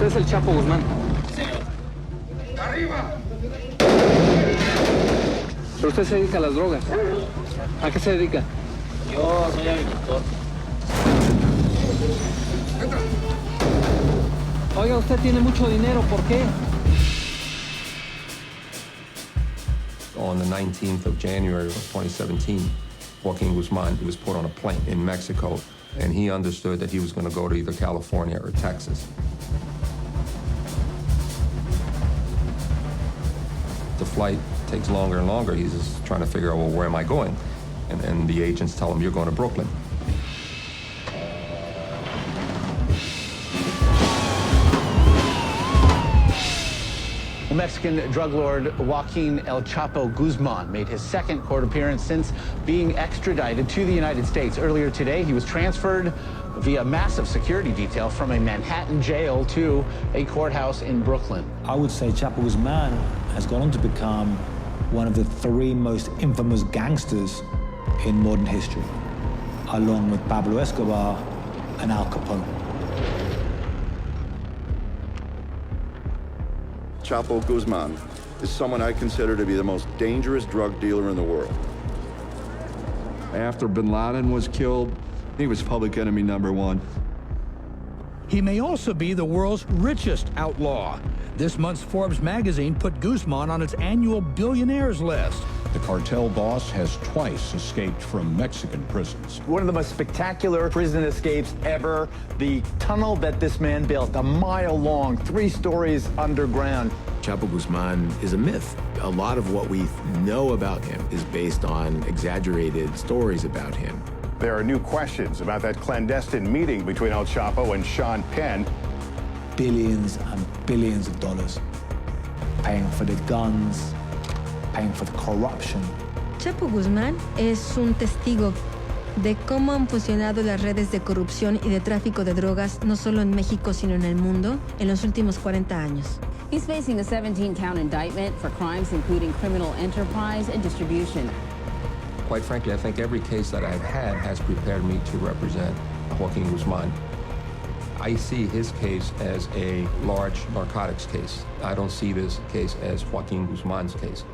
Usted es el Chapo Guzmán. ¡Arriba! Pero usted se dedica a las drogas. ¿A qué se dedica? Yo soy agricultor. Oiga, usted tiene mucho dinero, ¿por qué? On the 19th of January of 2017, Joaquin Guzman was put on a plane in Mexico, and he understood that he was going to go to either California or Texas. The flight takes longer and longer. He's just trying to figure out, well, where am I going? And the agents tell him, you're going to Brooklyn. Mexican drug lord Joaquin El Chapo Guzman made his second court appearance since being extradited to the United States. Earlier today, he was transferred via massive security detail from a Manhattan jail to a courthouse in Brooklyn. I would say Chapo Guzman has gone on to become one of the three most infamous gangsters in modern history, along with Pablo Escobar and Al Capone. Chapo Guzman is someone I consider to be the most dangerous drug dealer in the world. After bin Laden was killed, he was public enemy #1. He may also be the world's richest outlaw. This month's Forbes magazine put Guzman on its annual billionaires list. The cartel boss has twice escaped from Mexican prisons. One of the most spectacular prison escapes ever. The tunnel that this man built, a mile long, 3 stories underground. Chapo Guzman is a myth. A lot of what we know about him is based on exaggerated stories about him. There are new questions about that clandestine meeting between El Chapo and Sean Penn. Billions and billions of dollars, paying for the guns, paying for the corruption. Chapo Guzmán es un testigo de cómo han funcionado las redes de corrupción y de tráfico de drogas, no solo en México, sino en el mundo, en los últimos 40 años. He's facing a 17-count indictment for crimes including criminal enterprise and distribution. Quite frankly, I think every case that I've had has prepared me to represent Joaquin Guzman. I see his case as a large narcotics case. I don't see this case as Joaquin Guzman's case.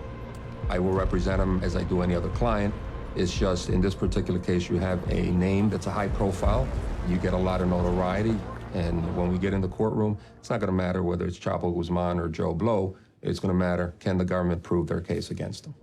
I will represent him as I do any other client. It's just in this particular case, you have a name that's a high profile. You get a lot of notoriety. And when we get in the courtroom, it's not going to matter whether it's Chapo Guzman or Joe Blow. It's going to matter, can the government prove their case against him?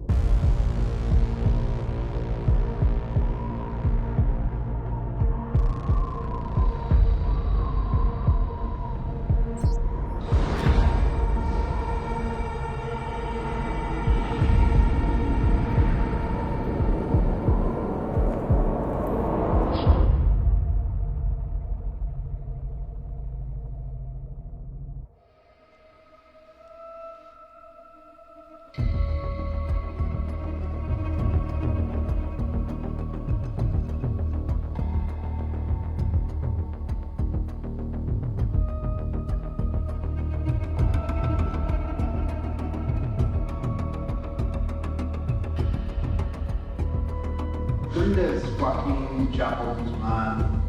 When does Joaquin Chapo Guzman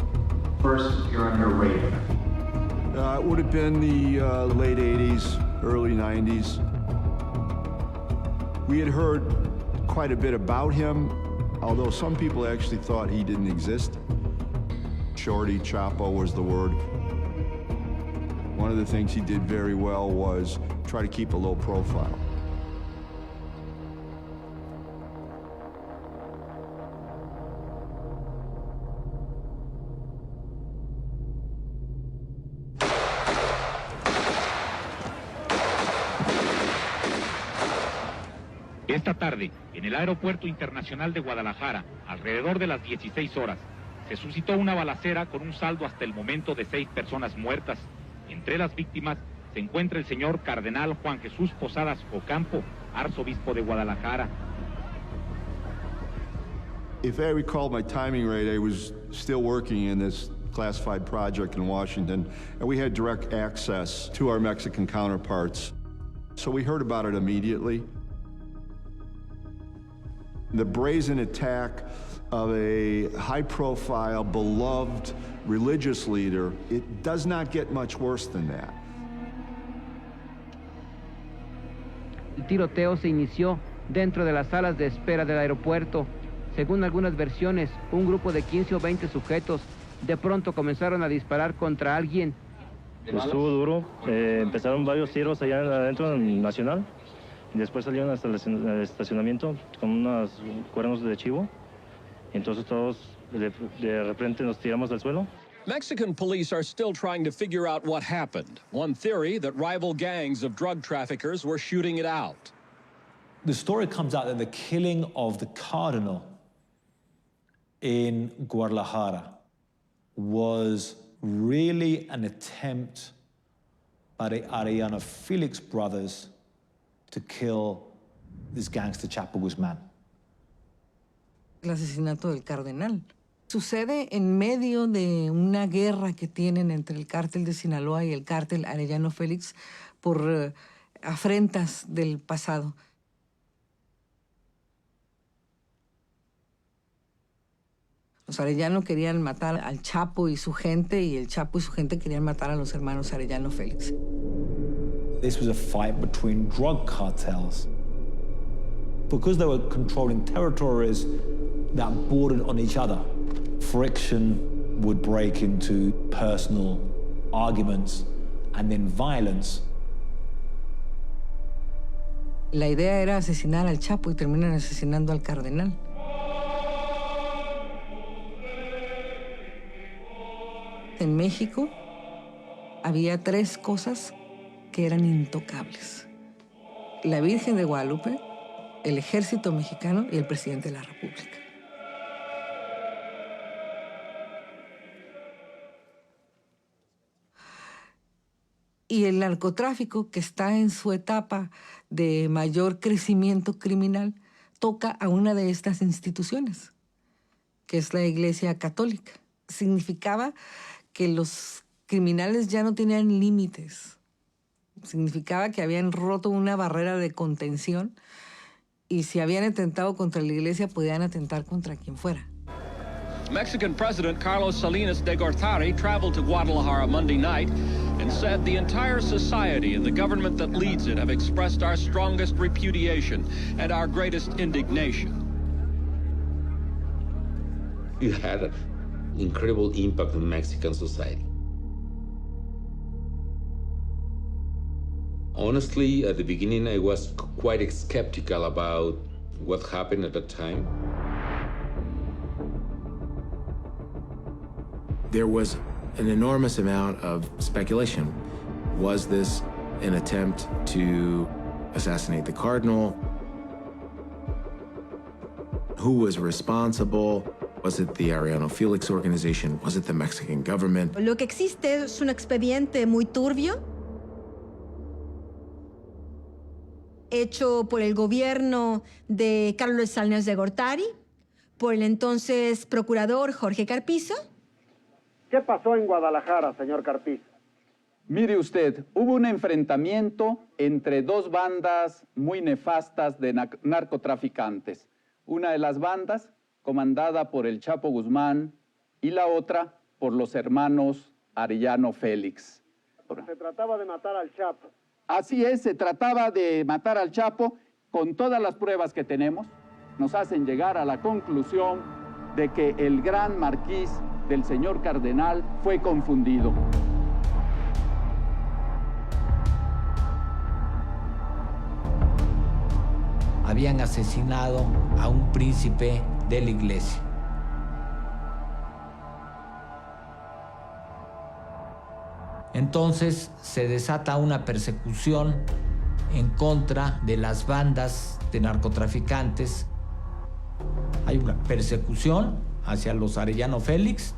first appear on your radar? It would have been the late 80s, early 90s. We had heard quite a bit about him, although some people actually thought he didn't exist. Shorty Chapo was the word. One of the things he did very well was try to keep a low profile. Esta tarde, en el Aeropuerto Internacional de Guadalajara, alrededor de las 16 horas, se suscitó una balacera con un saldo hasta el momento de 6 personas muertas. Entre las víctimas se encuentra el señor Cardenal Juan Jesús Posadas Ocampo, arzobispo de Guadalajara. If I recall my timing right, I was still working in this classified project in Washington, and we had direct access to our Mexican counterparts. So we heard about it immediately. The brazen attack of a high-profile, beloved religious leader, it does not get much worse than that. El tiroteo se inició dentro de las salas de espera del aeropuerto. Según algunas versiones, un grupo de 15 o 20 sujetos de pronto comenzaron a disparar contra alguien. Estuvo duro, empezaron varios tiros allá adentro del Nacional, y después salieron hasta el estacionamiento con unos cuernos de chivo, entonces todos de repente nos tiramos al suelo. Mexican police are still trying to figure out what happened. One theory that rival gangs of drug traffickers were shooting it out. The story comes out that the killing of the cardinal in Guadalajara was really an attempt by the Arellano Felix brothers to kill this gangster Chapo Guzmán. El asesinato del cardenal sucede en medio de una guerra que tienen entre el cártel de Sinaloa y el cártel Arellano Félix por afrentas del pasado. Los Arellano querían matar al Chapo y su gente, y el Chapo y su gente querían matar a los hermanos Arellano Félix. This was a fight between drug cartels. Because they were controlling territories that bordered on each other, friction would break into personal arguments and then violence. La idea era asesinar al Chapo y terminan asesinando al cardenal. En México había 3 cosas que eran intocables: la Virgen de Guadalupe, el ejército mexicano y el presidente de la República. Y el narcotráfico, que está en su etapa de mayor crecimiento criminal, toca a una de estas instituciones, que es la Iglesia Católica. Significaba que los criminales ya no tenían límites. Significaba que habían roto una barrera de contención, y si habían atentado contra la iglesia, podían atentar contra quien fuera. Mexican President Carlos Salinas de Gortari traveled to Guadalajara Monday night and said the entire society and the government that leads it have expressed our strongest repudiation and our greatest indignation. It had an incredible impact on Mexican society. Honestly, at the beginning, I was quite skeptical about what happened at the time. There was an enormous amount of speculation. Was this an attempt to assassinate the cardinal? Who was responsible? Was it the Arellano Felix organization? Was it the Mexican government? Lo que existe es un expediente muy turbio, hecho por el gobierno de Carlos Salinas de Gortari, por el entonces procurador Jorge Carpizo. ¿Qué pasó en Guadalajara, señor Carpizo? Mire usted, hubo un enfrentamiento entre 2 bandas muy nefastas de narcotraficantes. Una de las bandas comandada por el Chapo Guzmán y la otra por los hermanos Arellano Félix. Se trataba de matar al Chapo. Así es, se trataba de matar al Chapo. Con todas las pruebas que tenemos, nos hacen llegar a la conclusión de que el gran marquís del señor cardenal fue confundido. Habían asesinado a un príncipe de la iglesia. Entonces se desata una persecución en contra de las bandas de narcotraficantes. Hay una persecución hacia los Arellano Félix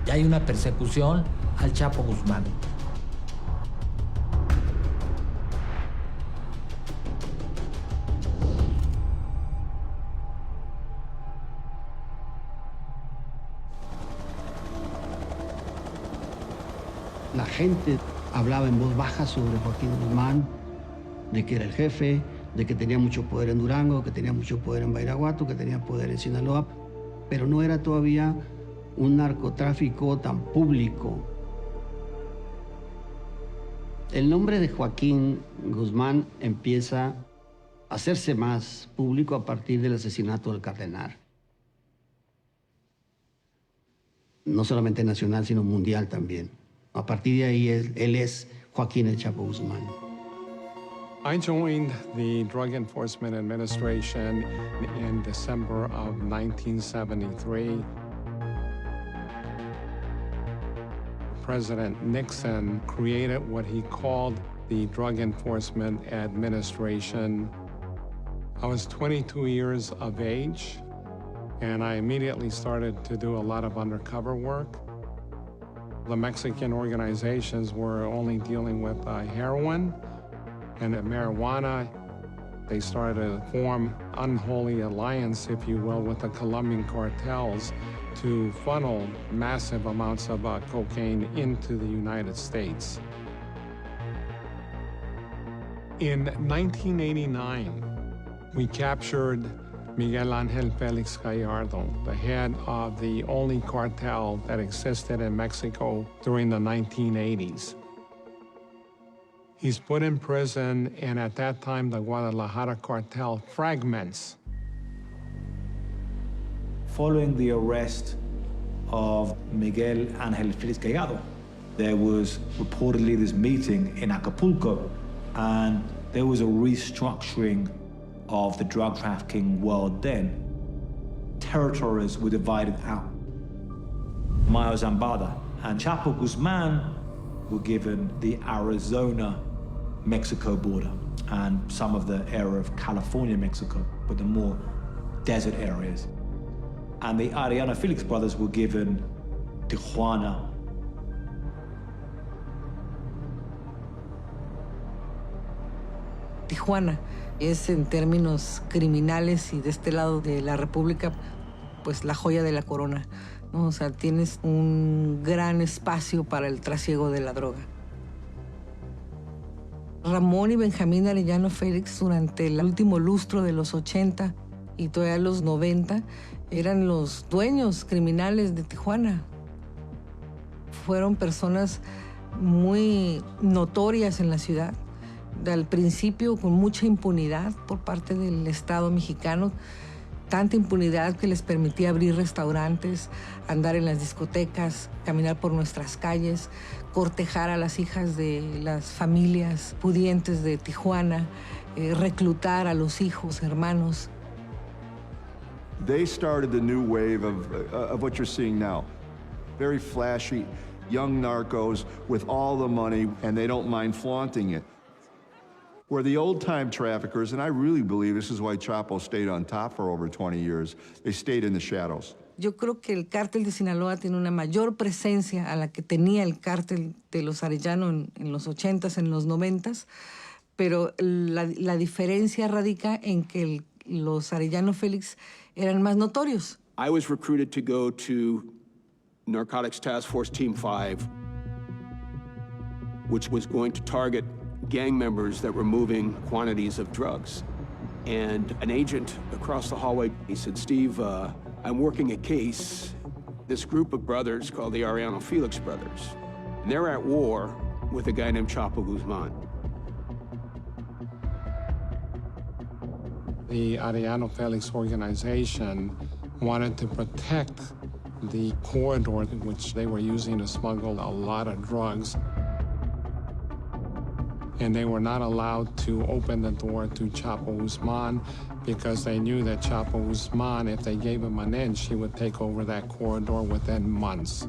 y hay una persecución al Chapo Guzmán. La gente hablaba en voz baja sobre Joaquín Guzmán, de que era el jefe, de que tenía mucho poder en Durango, que tenía mucho poder en Badiraguato, que tenía poder en Sinaloa, pero no era todavía un narcotráfico tan público. El nombre de Joaquín Guzmán empieza a hacerse más público a partir del asesinato del cardenal. No solamente nacional, sino mundial también. A partir de ahí, él es Joaquín el Chapo Guzmán. I joined the Drug Enforcement Administration in December of 1973. President Nixon created what he called the Drug Enforcement Administration. I was 22 years of age, and I immediately started to do a lot of undercover work. The Mexican organizations were only dealing with heroin and marijuana. They started to form unholy alliance, if you will, with the Colombian cartels to funnel massive amounts of cocaine into the United States. In 1989, we captured Miguel Ángel Félix Gallardo, the head of the only cartel that existed in Mexico during the 1980s. He's put in prison, and at that time, the Guadalajara cartel fragments. Following the arrest of Miguel Ángel Félix Gallardo, there was reportedly this meeting in Acapulco, and there was a restructuring of the drug trafficking world then. Territories were divided out. Mayo Zambada and Chapo Guzman were given the Arizona-Mexico border and some of the area of California, Mexico, but the more desert areas. And the Arellano Felix brothers were given Tijuana. Tijuana es, en términos criminales y de este lado de la República, pues la joya de la corona, ¿no? O sea, tienes un gran espacio para el trasiego de la droga. Ramón y Benjamín Arellano Félix, durante el último lustro de los 80 y todavía los 90, eran los dueños criminales de Tijuana. Fueron personas muy notorias en la ciudad. Al principio con mucha impunidad por parte del Estado mexicano, tanta impunidad que les permitía abrir restaurantes, andar en las discotecas, caminar por nuestras calles, cortejar a las hijas de las familias pudientes de Tijuana, reclutar a los hijos, hermanos. They started the new wave of what you're seeing now. Very flashy, young narcos with all the money, and they don't mind flaunting it. Where the old-time traffickers, and I really believe this is why Chapo stayed on top for over 20 years, they stayed in the shadows. Yo creo que el cártel de Sinaloa tiene una mayor presencia a la que tenía el cártel de los Arellano en los 80s, en los 90s, pero la diferencia radica en que los Arellano Félix eran más notorios. I was recruited to go to Narcotics Task Force Team 5, which was going to target gang members that were moving quantities of drugs. And an agent across the hallway, he said, Steve, I'm working a case, this group of brothers called the Arellano Felix brothers, and they're at war with a guy named Chapo Guzman. The Arellano Felix organization wanted to protect the corridor which they were using to smuggle a lot of drugs. And they were not allowed to open the door to Chapo Guzman because they knew that Chapo Guzman, if they gave him an inch, he would take over that corridor within months.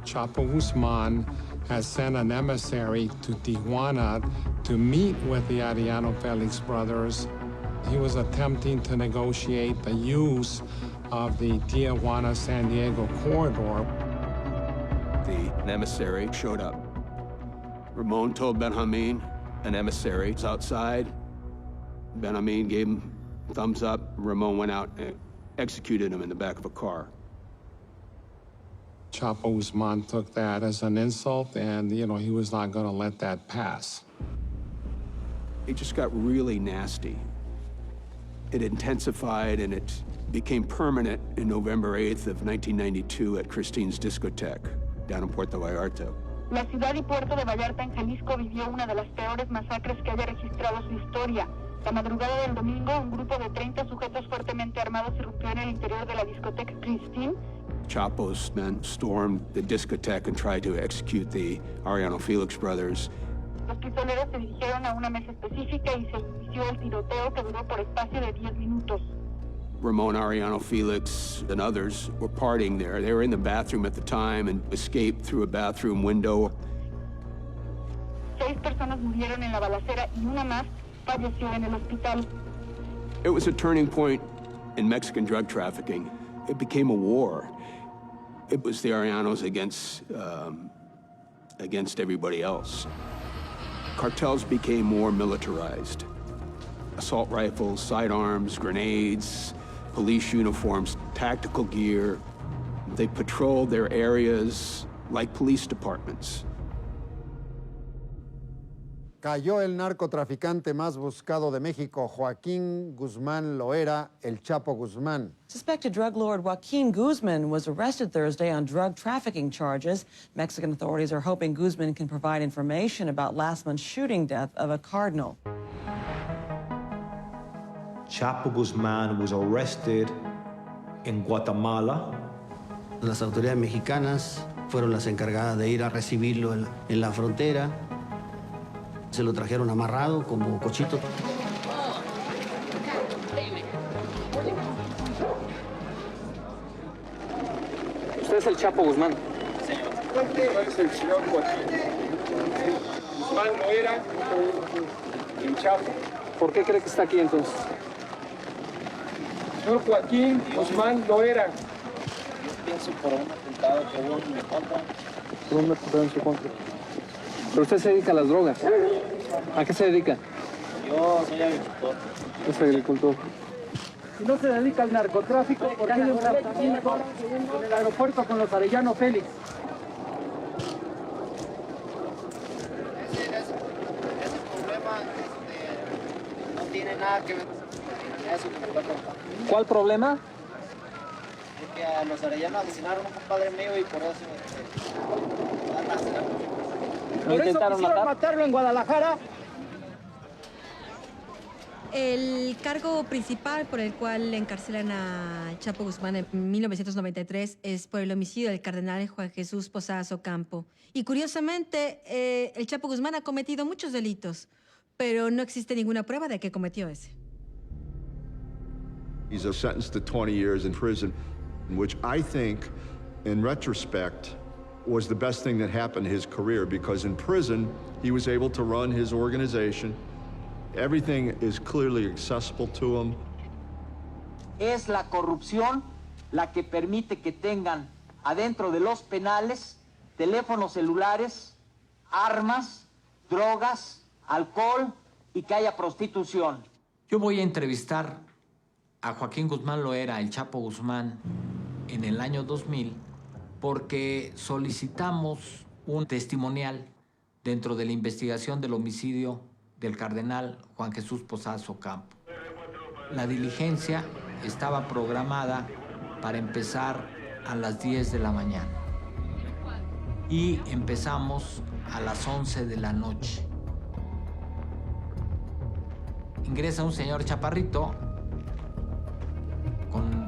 Chapo Guzman has sent an emissary to Tijuana to meet with the Arellano Felix brothers. He was attempting to negotiate the use of the Tijuana-San Diego corridor. The emissary showed up. Ramon told Benjamin, an emissary was outside. Benjamin gave him a thumbs up. Ramon went out and executed him in the back of a car. Chapo Guzman took that as an insult, and, you know, he was not going to let that pass. It just got really nasty. It intensified, and it became permanent in November 8th of 1992 at Christine's discotheque down in Puerto Vallarta. La ciudad y puerto de Vallarta, en Jalisco, vivió una de las peores masacres que haya registrado su historia. La madrugada del domingo, un grupo de 30 sujetos fuertemente armados irrumpió en el interior de la discoteca Christine. Chapo's men stormed the discotheque and tried to execute the Arellano Felix brothers. Los pistoleros se dirigieron a una mesa específica y se inició el tiroteo que duró por espacio de 10 minutos. Ramon Arellano Felix and others were partying there. They were in the bathroom at the time and escaped through a bathroom window. 6 personas murieron en la balacera y una más falleció en el hospital. It was a turning point in Mexican drug trafficking. It became a war. It was the Arellanos against everybody else. Cartels became more militarized. Assault rifles, sidearms, grenades, police uniforms, tactical gear. They patrolled their areas like police departments. Cayó el narcotraficante más buscado de México, Joaquín Guzmán Loera, el Chapo Guzmán. Suspected drug lord Joaquin Guzman was arrested Thursday on drug trafficking charges. Mexican authorities are hoping Guzman can provide information about last month's shooting death of a cardinal. Chapo Guzmán was arrested in Guatemala. Las autoridades mexicanas fueron las encargadas de ir a recibirlo en la frontera. Se lo trajeron amarrado como cochito. ¿Usted es el Chapo Guzmán? Señor. ¿Cuál es el señor Joaquín? Guzmán Loera, el Chapo. ¿Por qué cree que está aquí entonces? Señor Joaquín Guzmán Loera. Yo pienso por un atentado que hubo en mi contra. Por un atentado en su contra. Pero usted se dedica a las drogas. ¿A qué se dedica? Yo soy agricultor. Es agricultor. Si no se dedica al narcotráfico, ¿por qué hay un enfrentamiento en el aeropuerto con los Arellano Félix? Ese problema no tiene nada que ver con eso que me está contando. ¿Cuál problema? Que a los Arellano asesinaron a un compadre mío y por eso van a asesinar. ¿Por eso quisieron matarlo en Guadalajara? El cargo principal por el cual encarcelan a Chapo Guzmán en 1993 es por el homicidio del cardenal Juan Jesús Posadas Ocampo. Y curiosamente, el Chapo Guzmán ha cometido muchos delitos, pero no existe ninguna prueba de que cometió ese. He's sentenced to 20 years in prison, which I think, in retrospect, was the best thing that happened to his career, because in prison, he was able to run his organization. Everything is clearly accessible to him. Es la corrupción la que permite que tengan adentro de los penales teléfonos celulares, armas, drogas, alcohol y que haya prostitución. Yo voy a entrevistar a Joaquín Guzmán Loera, el Chapo Guzmán, en el año 2000, porque solicitamos un testimonial dentro de la investigación del homicidio del cardenal Juan Jesús Posadas Ocampo. La diligencia estaba programada para empezar a las 10 de la mañana y empezamos a las 11 de la noche. Ingresa un señor chaparrito con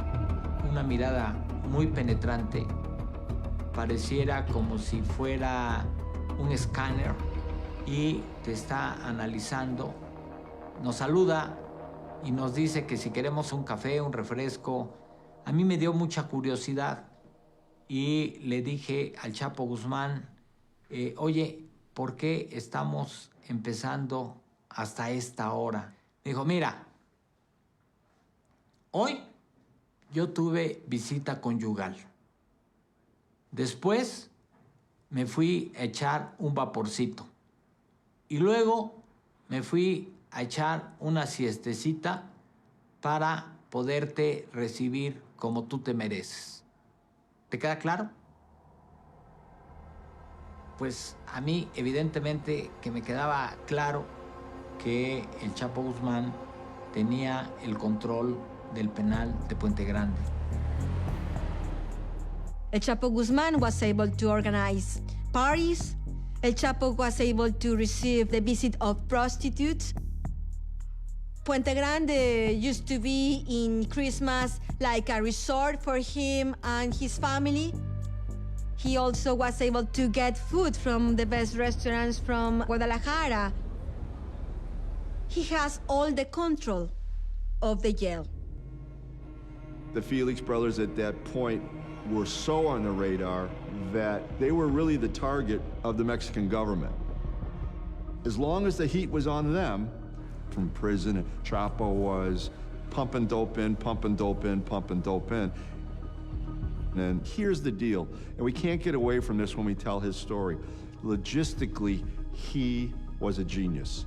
una mirada muy penetrante, pareciera como si fuera un escáner y te está analizando. Nos saluda y nos dice que si queremos un café, un refresco. A mí me dio mucha curiosidad y le dije al Chapo Guzmán, oye, ¿por qué estamos empezando hasta esta hora? Me dijo, mira, hoy yo tuve visita conyugal. Después me fui a echar un vaporcito. Y luego me fui a echar una siestecita para poderte recibir como tú te mereces. ¿Te queda claro? Pues a mí, evidentemente, que me quedaba claro que el Chapo Guzmán tenía el control del penal de Puente Grande. El Chapo Guzmán was able to organize parties El Chapo was able to receive the visit of prostitutes. Puente Grande used to be in Christmas like a resort for him and his family. He also was able to get food from the best restaurants from Guadalajara. He has all the control of the jail. The Felix brothers at that point were so on the radar that they were really the target of the Mexican government. As long as the heat was on them, from prison, Chapo was pumping dope in, pumping dope in, pumping dope in. And here's the deal, and we can't get away from this when we tell his story. Logistically, he was a genius.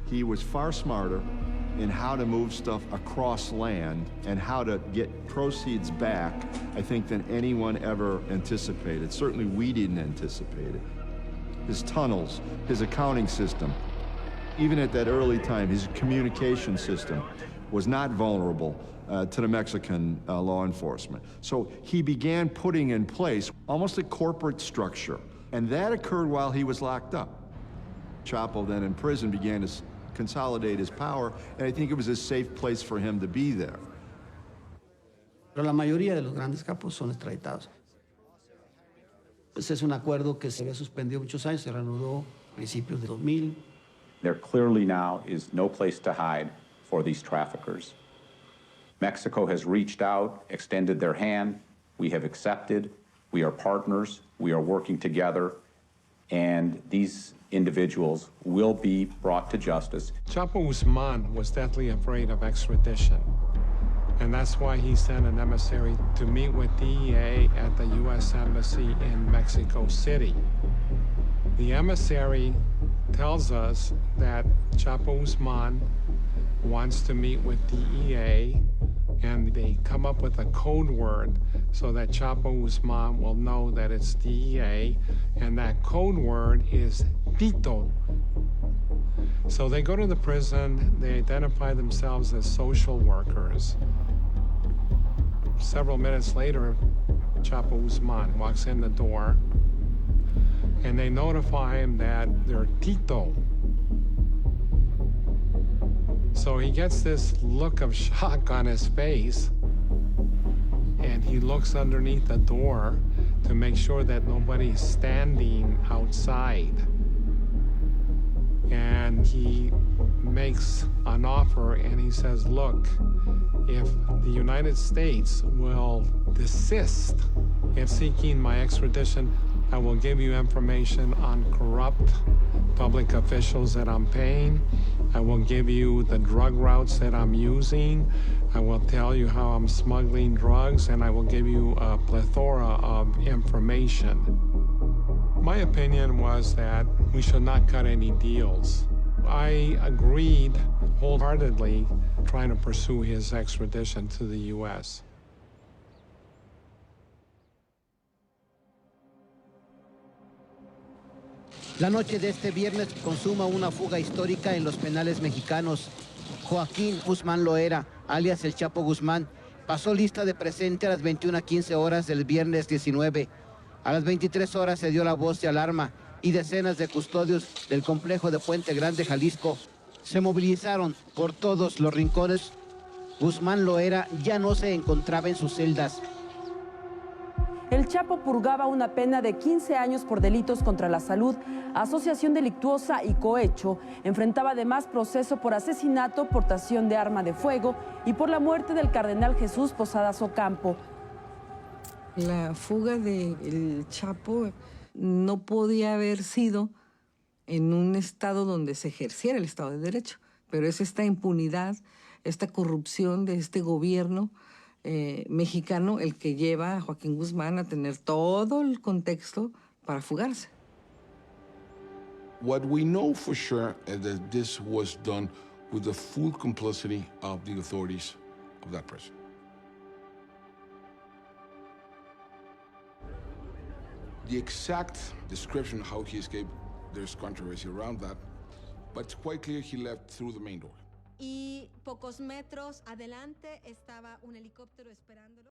He was far smarter in how to move stuff across land and how to get proceeds back, I think, than anyone ever anticipated. Certainly we didn't anticipate it. His tunnels, his accounting system, even at that early time, his communication system was not vulnerable to the Mexican law enforcement. So he began putting in place almost a corporate structure, and that occurred while he was locked up. Chapo then in prison began to consolidate his power, and I think it was a safe place for him to be there. Pero la mayoría de los grandes capos son extraditados. Pues es un acuerdo que se había suspendido muchos años, se reanudó a principios de 2000. There clearly now is no place to hide for these traffickers. Mexico has reached out, extended their hand. We have accepted. We are partners. We are working together. And these individuals will be brought to justice. Chapo Guzman was deathly afraid of extradition. And that's why he sent an emissary to meet with DEA at the U.S. Embassy in Mexico City. The emissary tells us that Chapo Guzman wants to meet with DEA, and they come up with a code word so that Chapo Guzman will know that it's DEA, and that code word is Tito. So they go to the prison, they identify themselves as social workers. Several minutes later, Chapo Guzman walks in the door, and they notify him that they're Tito. So he gets this look of shock on his face, and he looks underneath the door to make sure that nobody's standing outside. And he makes an offer, and he says, look, if the United States will desist in seeking my extradition, I will give you information on corrupt public officials that I'm paying. I will give you the drug routes that I'm using. I will tell you how I'm smuggling drugs, and I will give you a plethora of information. My opinion was that we should not cut any deals. I agreed wholeheartedly trying to pursue his extradition to the U.S. La noche de este viernes consuma una fuga histórica en los penales mexicanos. Joaquín Guzmán Loera, alias el Chapo Guzmán, pasó lista de presente a las 21:15 horas del viernes 19. A las 23 horas se dio la voz de alarma y decenas de custodios del complejo de Puente Grande, Jalisco, se movilizaron por todos los rincones. Guzmán Loera ya no se encontraba en sus celdas. El Chapo purgaba una pena de 15 años por delitos contra la salud, asociación delictuosa y cohecho. Enfrentaba además proceso por asesinato, portación de arma de fuego y por la muerte del cardenal Jesús Posadas Ocampo. La fuga del Chapo no podía haber sido en un estado donde se ejerciera el Estado de Derecho, pero es esta impunidad, esta corrupción de este gobierno mexicano el que lleva a Joaquín Guzmán a tener todo el contexto para fugarse. What we know for sure is that this was done with the full complicity of the authorities of that prison. The exact description of how he escaped, there's controversy around that, but it's quite clear he left through the main door. Y pocos metros adelante estaba un helicóptero esperándolo.